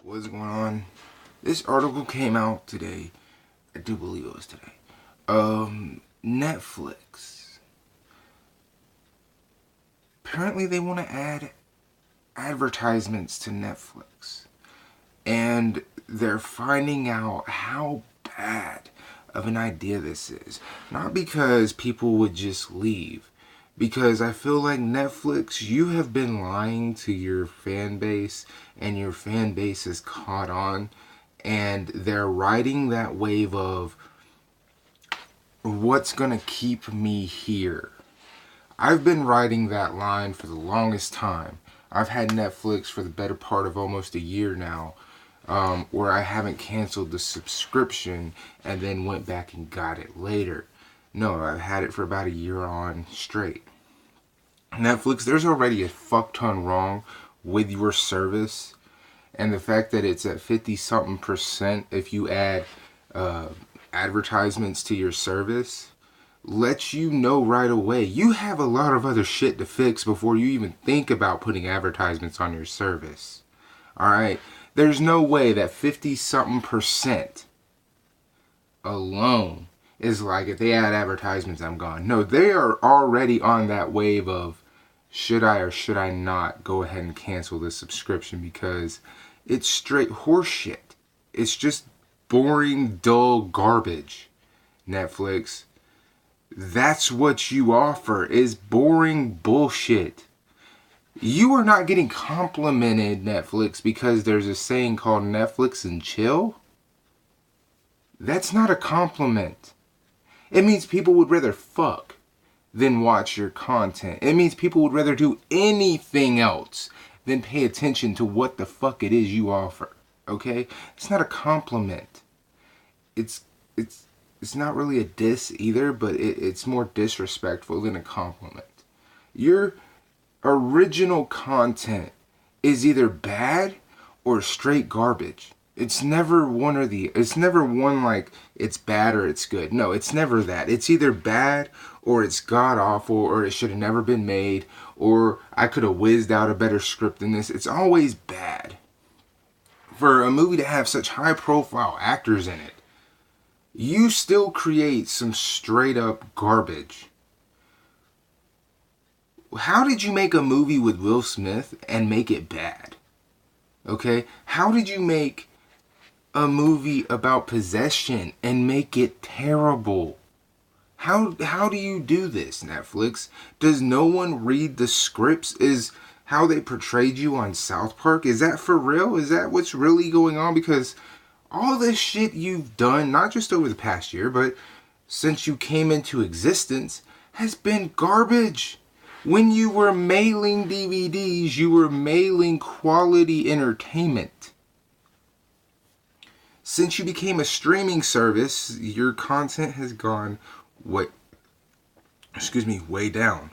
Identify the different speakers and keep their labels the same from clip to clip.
Speaker 1: What's going on? This article came out today. I do believe it was today. Netflix. Apparently they want to add advertisements to Netflix. And they're finding out how bad of an idea this is. Not because people would just leave. Because I feel like Netflix, you have been lying to your fan base, and your fan base is caught on, and they're riding that wave of what's gonna keep me here. I've been riding that line for the longest time. I've had Netflix for the better part of almost a year now, where I haven't canceled the subscription and then went back and got it later. No, I've had it for about a year on straight. Netflix, there's already a fuck ton wrong with your service, and the fact that it's at 50 something percent if you add advertisements to your service lets you know right away you have a lot of other shit to fix before you even think about putting advertisements on your service. Alright? There's no way that 50 something percent alone is like, if they add advertisements, I'm gone. No, they are already on that wave of should I or should I not go ahead and cancel this subscription, because it's straight horseshit. It's just boring, dull garbage. Netflix, that's what you offer, is boring bullshit. You are not getting complimented, Netflix, because there's a saying called Netflix and chill. That's not a compliment. It means people would rather fuck than watch your content. It means people would rather do anything else than pay attention to what the fuck it is you offer. Okay? It's not a compliment. It's not really a diss either, but it's more disrespectful than a compliment. Your original content is either bad or straight garbage. It's never one or the. It's never one like it's bad or it's good. No, it's never that. It's either bad or it's god awful, or it should have never been made, or I could have whizzed out a better script than this. It's always bad. For a movie to have such high profile actors in it, you still create some straight up garbage. How did you make a movie with Will Smith and make it bad? Okay? How did you make a movie about possession and make it terrible? How do you do this, Netflix? Does no one read the scripts? Is how they portrayed you on South Park, is that for real? Is that what's really going on? Because all this shit you've done, not just over the past year, but since you came into existence, has been garbage. When you were mailing DVDs, you were mailing quality entertainment. Since you became a streaming service, your content has gone way down.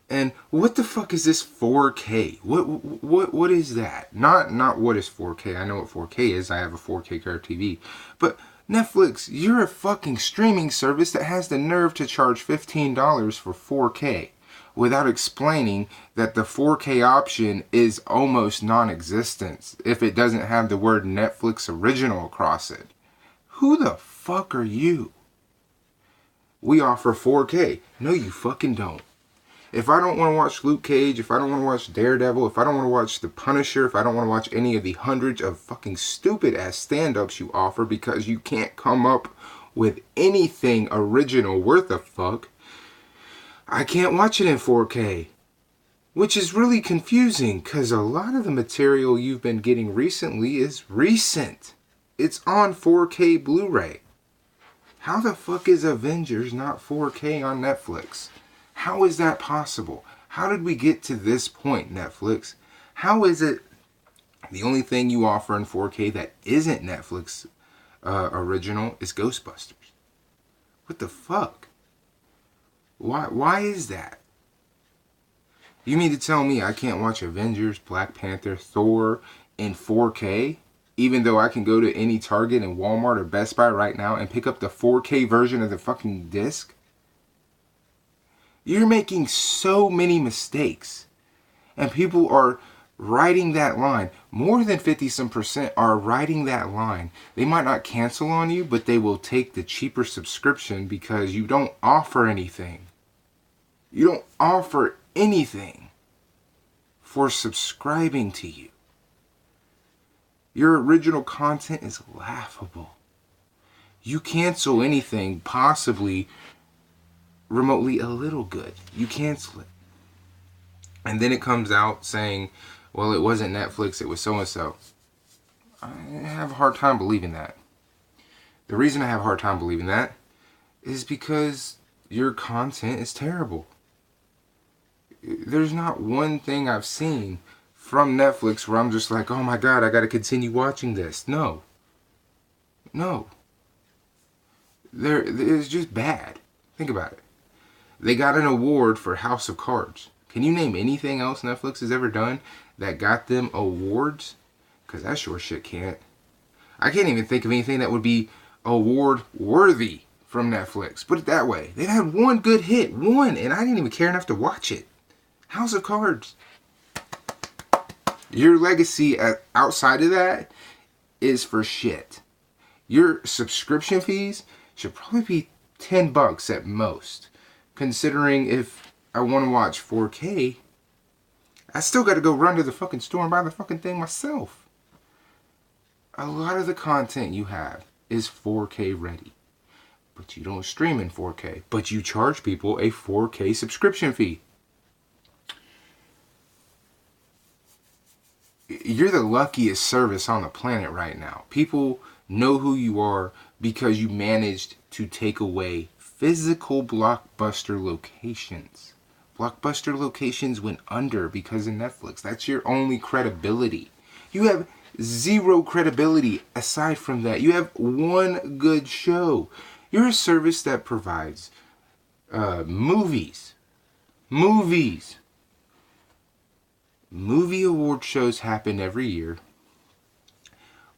Speaker 1: And what the fuck is this 4K? What is that? Not what is 4K. I know what 4K is. I have a 4K Curve TV. But Netflix, you're a fucking streaming service that has the nerve to charge $15 for 4K without explaining that the 4K option is almost non-existent if it doesn't have the word Netflix original across it. Who the fuck are you? We offer 4K. No, you fucking don't. If I don't want to watch Luke Cage, if I don't want to watch Daredevil, if I don't want to watch The Punisher, if I don't want to watch any of the hundreds of fucking stupid ass stand-ups you offer because you can't come up with anything original worth a fuck, I can't watch it in 4K. Which is really confusing, because a lot of the material you've been getting recently is recent. It's on 4K Blu-ray. How the fuck is Avengers not 4K on Netflix? How is that possible? How did we get to this point, Netflix? How is it the only thing you offer in 4K that isn't Netflix original is Ghostbusters? What the fuck? Why is that? You mean to tell me I can't watch Avengers, Black Panther, Thor in 4K? Even though I can go to any Target and Walmart or Best Buy right now and pick up the 4K version of the fucking disc? You're making so many mistakes. And people are riding that line. More than 50 some percent are riding that line. They might not cancel on you, but they will take the cheaper subscription because you don't offer anything. You don't offer anything for subscribing to you. Your original content is laughable. You cancel anything possibly remotely a little good. You cancel it. And then it comes out saying, well, it wasn't Netflix, it was so-and-so. I have a hard time believing that. The reason I have a hard time believing that is because your content is terrible. There's not one thing I've seen from Netflix where I'm just like, oh my God, I gotta continue watching this. No. It's just bad. Think about it. They got an award for House of Cards. Can you name anything else Netflix has ever done that got them awards? Because that sure shit can't. I can't even think of anything that would be award worthy from Netflix. Put it that way. They've had one good hit. One. And I didn't even care enough to watch it. House of Cards. Your legacy outside of that is for shit. Your subscription fees should probably be $10 at most. Considering if I want to watch 4K, I still got to go run to the fucking store and buy the fucking thing myself. A lot of the content you have is 4K ready. But you don't stream in 4K. But you charge people a 4K subscription fee. You're the luckiest service on the planet right now. People know who you are because you managed to take away physical Blockbuster locations. Blockbuster locations went under because of Netflix. That's your only credibility. You have zero credibility aside from that. You have one good show. You're a service that provides movies. Movie award shows happen every year.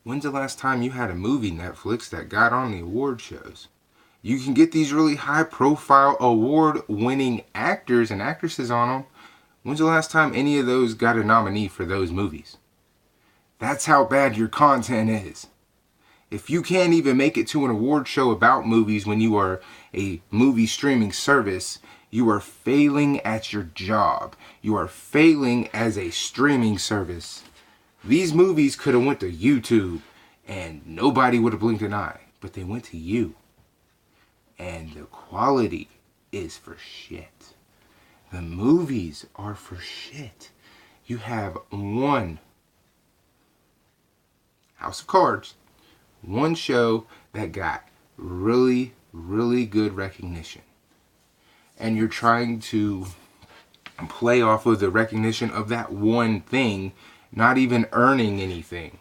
Speaker 1: When's the last time you had a movie, Netflix, that got on the award shows? You can get these really high-profile, award-winning actors and actresses on them. When's the last time any of those got a nominee for those movies? That's how bad your content is. If you can't even make it to an award show about movies when you are a movie streaming service, you are failing at your job. You are failing as a streaming service. These movies could have went to YouTube and nobody would have blinked an eye. But they went to you. And the quality is for shit. The movies are for shit. You have one House of Cards, one show that got really, really good recognition. And you're trying to play off of the recognition of that one thing, not even earning anything.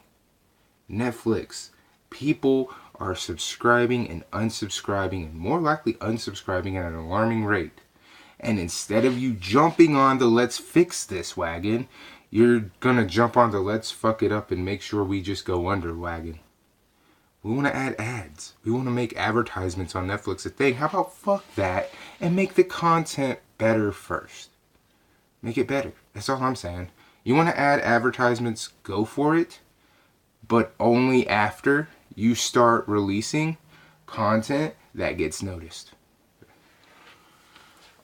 Speaker 1: Netflix. People are subscribing and unsubscribing, and more likely unsubscribing at an alarming rate. And instead of you jumping on the let's fix this wagon, you're gonna jump on the let's fuck it up and make sure we just go under wagon. We want to add ads. We want to make advertisements on Netflix a thing. How about fuck that and make the content better first? Make it better. That's all I'm saying. You want to add advertisements, go for it. But only after you start releasing content that gets noticed.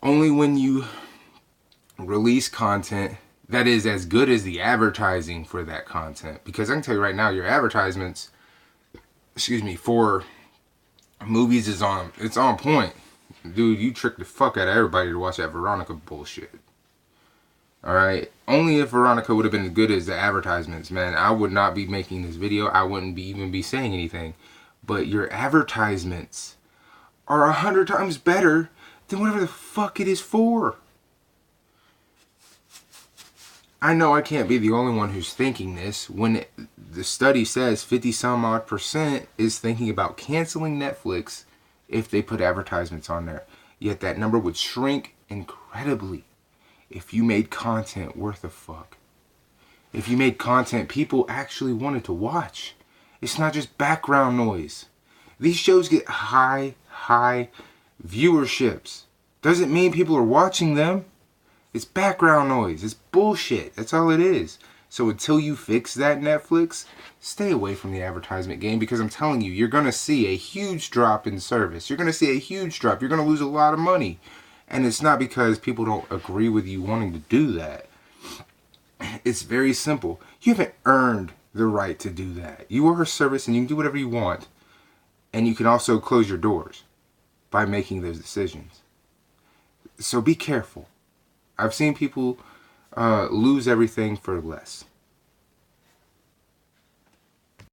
Speaker 1: Only when you release content that is as good as the advertising for that content. Because I can tell you right now, your advertisements, for movies it's on point. Dude, you tricked the fuck out of everybody to watch that Veronica bullshit. Alright? Only if Veronica would have been as good as the advertisements, man, I would not be making this video. I wouldn't even be saying anything. But your advertisements are 100 times better than whatever the fuck it is for. I know I can't be the only one who's thinking this when the study says 50 some odd % is thinking about canceling Netflix if they put advertisements on there. Yet that number would shrink incredibly if you made content worth a fuck. If you made content people actually wanted to watch. It's not just background noise. These shows get high viewerships. Doesn't mean people are watching them. It's background noise. It's bullshit. That's all it is. So until you fix that, Netflix, stay away from the advertisement game, because I'm telling you, you're going to see a huge drop in service. You're going to see a huge drop. You're going to lose a lot of money. And it's not because people don't agree with you wanting to do that. It's very simple. You haven't earned the right to do that. You are a service and you can do whatever you want. And you can also close your doors by making those decisions. So be careful. I've seen people lose everything for less.